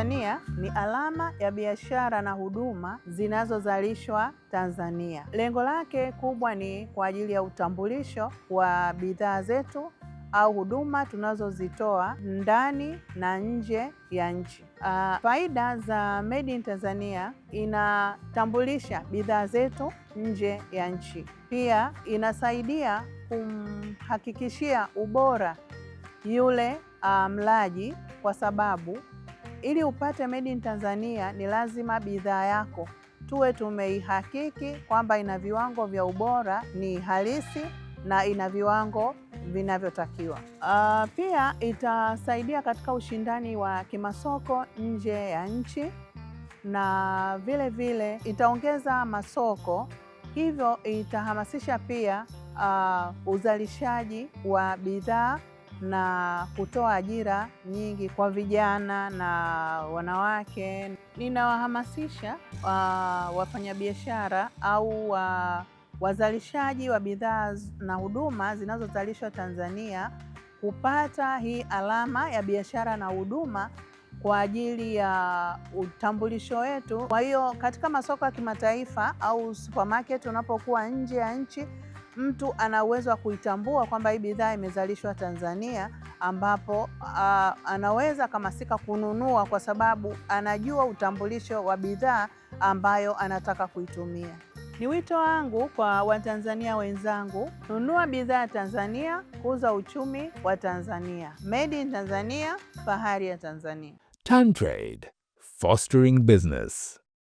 Tanzania ni alama ya biashara na huduma zinazozalishwa Tanzania. Lengo lake kubwa ni kwa ajili ya utambulisho wa bidhaa zetu au huduma tunazozitoa ndani na nje ya nchi. Faida za Made in Tanzania: inatambulisha bidhaa zetu nje ya nchi. Pia inasaidia kumhakikishia ubora yule mlaji, kwa sababu ili upate Made in Tanzania ni lazima bidhaa yako tuwe tumeihakiki kwamba ina viwango vya ubora, ni halisi na ina viwango vinavyotakiwa. Pia itasaidia katika ushindani wa kimasoko nje ya nchi, na vile vile itaongeza masoko, hivyo itahamasisha pia uzalishaji wa bidhaa na kutoa ajira nyingi kwa vijana na wanawake. Ninawahamasisha wafanyabiashara au wazalishaji wa bidhaa na huduma zinazozalishwa Tanzania kupata hii alama ya biashara na huduma kwa ajili ya utambulisho wetu. Kwa hiyo katika masoko ya kimataifa au supermarket, unapokuwa nje ya nchi, mtu ana uwezo wa kuitambua kwamba hii bidhaa imezalishwa Tanzania, ambapo anaweza kuhamasika kununua kwa sababu anajua utambulisho wa bidhaa ambayo anataka kuitumia. Ni wito wangu kwa Watanzania wenzangu, nunua bidhaa Tanzania, kuza uchumi wa Tanzania. Made in Tanzania, fahari ya Tanzania. TanTrade, fostering business.